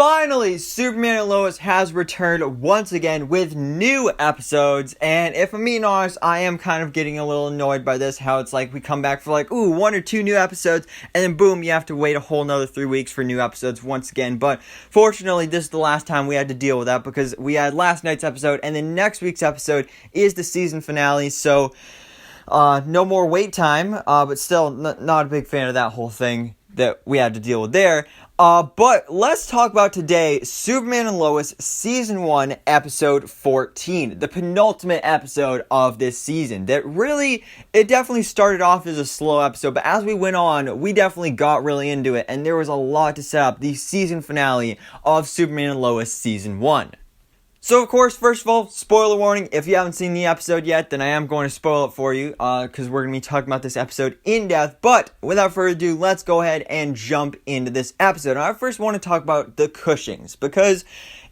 finally, Superman and Lois has returned once again with new episodes, and if I'm being honest, I am kind of getting a little annoyed by this, how it's like we come back for like, one or two new episodes, and then boom, you have to wait a whole nother 3 weeks for new episodes once again. But fortunately, this is the last time we had to deal with that, because we had last night's episode, and then next week's episode is the season finale, so no more wait time, but still not a big fan of that whole thing that we had to deal with there. But let's talk about today, Superman and Lois, Season 1, Episode 14. The penultimate episode of this season. It definitely started off as a slow episode, but as we went on, we definitely got really into it, and there was a lot to set up the season finale of Superman and Lois, Season 1. So, of course, first of all, spoiler warning, if you haven't seen the episode yet, then I am going to spoil it for you, because we're going to be talking about this episode in depth. But, without further ado, let's go ahead and jump into this episode. And I first want to talk about the Cushings, because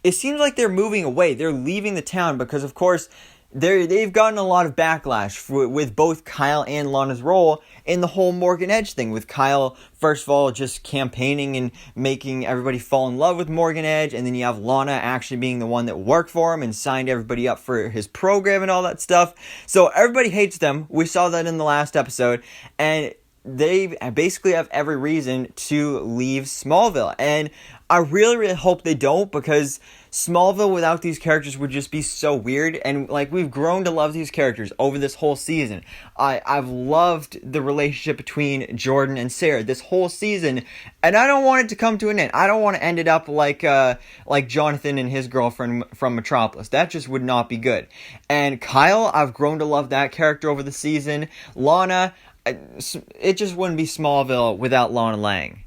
it seems like they're moving away. They're leaving the town, because, of course, they've gotten a lot of backlash with both Kyle and Lana's role in the whole Morgan Edge thing, with Kyle, first of all, just campaigning and making everybody fall in love with Morgan Edge, and then you have Lana actually being the one that worked for him and signed everybody up for his program and all that stuff. So everybody hates them. We saw that in the last episode, and they basically have every reason to leave Smallville, and I really, really hope they don't, because Smallville without these characters would just be so weird, and like, we've grown to love these characters over this whole season. I've loved the relationship between Jordan and Sarah this whole season, and I don't want it to come to an end. I don't want to end it up like Jonathan and his girlfriend from Metropolis. That just would not be good. And Kyle, I've grown to love that character over the season. Lana, it just wouldn't be Smallville without Lana Lang.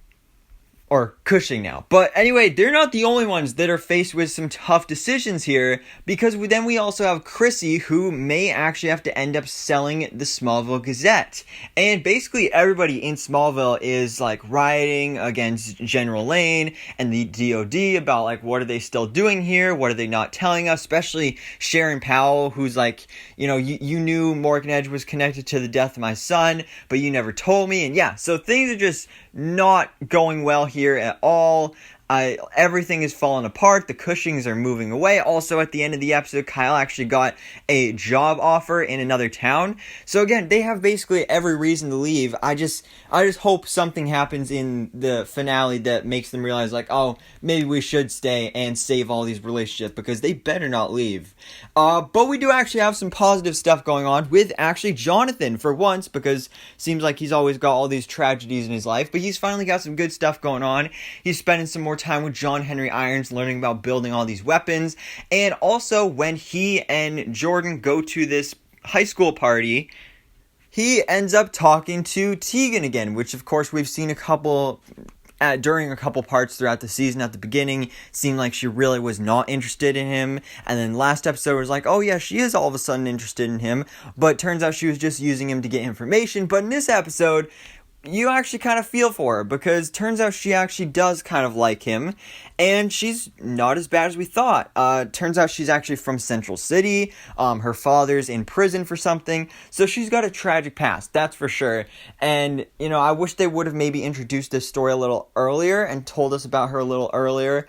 Or Cushing now. But anyway, they're not the only ones that are faced with some tough decisions here, because then we also have Chrissy, who may actually have to end up selling the Smallville Gazette. And basically everybody in Smallville is like rioting against General Lane and the DOD about like, what are they still doing here? What are they not telling us? Especially Sharon Powell, who's like, you knew Morgan Edge was connected to the death of my son, but you never told me. And yeah, so things are just not going well here at all. Everything is falling apart. The Cushings are moving away. Also, at the end of the episode, Kyle actually got a job offer in another town. So again, they have basically every reason to leave. I just hope something happens in the finale that makes them realize, like, oh, maybe we should stay and save all these relationships, because they better not leave. But we do actually have some positive stuff going on with actually Jonathan for once, because it seems like he's always got all these tragedies in his life, but he's finally got some good stuff going on. He's spending some more time with John Henry Irons, learning about building all these weapons. And also, when he and Jordan go to this high school party, he ends up talking to Tegan again, which of course we've seen during a couple parts throughout the season. At the beginning, seemed like she really was not interested in him, and then last episode was like, oh yeah, she is all of a sudden interested in him, but turns out she was just using him to get information. But in this episode, you actually kind of feel for her, because turns out she actually does kind of like him, and she's not as bad as we thought. Turns out she's actually from Central City. Her father's in prison for something, so she's got a tragic past, that's for sure. And, I wish they would have maybe introduced this story a little earlier and told us about her a little earlier,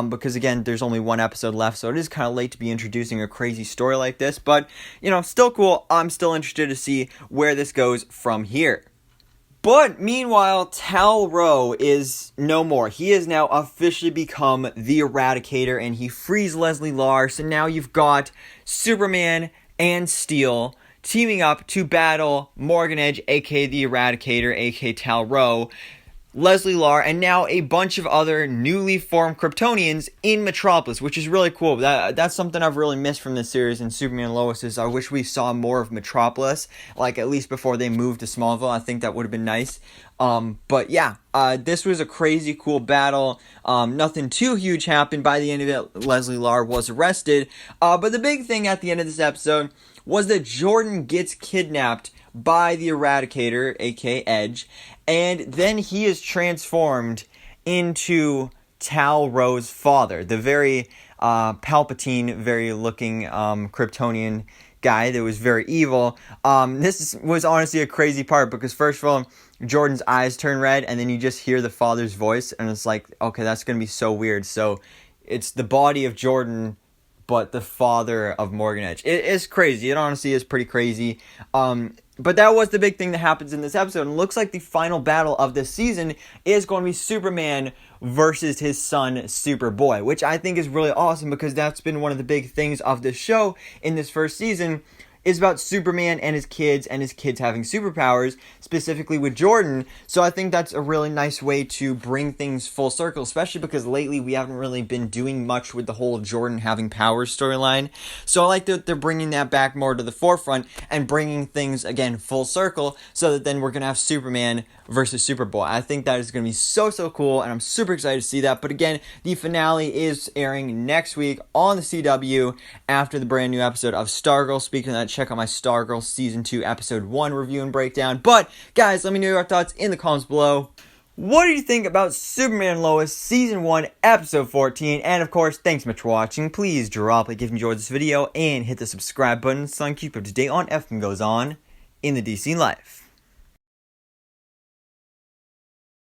because again, there's only one episode left, so it is kind of late to be introducing a crazy story like this, but, still cool. I'm still interested to see where this goes from here. But meanwhile, Tal-Rho is no more. He has now officially become the Eradicator, and he frees Leslie Lar. So now you've got Superman and Steel teaming up to battle Morgan Edge, aka the Eradicator, aka Tal-Rho, Leslie Lar, and now a bunch of other newly formed Kryptonians in Metropolis, which is really cool. That's something I've really missed from this series in Superman and Lois, is I wish we saw more of Metropolis, like at least before they moved to Smallville. I think that would have been nice. But yeah, this was a crazy cool battle. Nothing too huge happened. By the end of it, Leslie Lar was arrested. But the big thing at the end of this episode was that Jordan gets kidnapped by the Eradicator, aka Edge, and then he is transformed into Tal-Rho's father, the very Palpatine, very looking Kryptonian guy that was very evil. This was honestly a crazy part, because first of all, Jordan's eyes turn red, and then you just hear the father's voice, and it's like, okay, that's going to be so weird. So it's the body of Jordan, but the father of Morgan Edge. It's crazy. It honestly is pretty crazy. But that was the big thing that happens in this episode. And it looks like the final battle of this season is going to be Superman versus his son, Superboy, which I think is really awesome because that's been one of the big things of this show in this first season, is about Superman and his kids having superpowers, specifically with Jordan. So I think that's a really nice way to bring things full circle, especially because lately we haven't really been doing much with the whole Jordan having powers storyline. So I like that they're bringing that back more to the forefront and bringing things, again, full circle, so that then we're going to have Superman versus Superboy. I think that is going to be so cool, and I'm super excited to see that. But again, the finale is airing next week on the CW after the brand new episode of Stargirl. Speaking of that, check out my Stargirl Season 2 Episode 1 review and breakdown. But, guys, let me know your thoughts in the comments below. What do you think about Superman and Lois Season 1 Episode 14? And, of course, thanks so much for watching. Please drop a like if you enjoyed this video and hit the subscribe button so I can keep up to date on everything goes on in the DC life.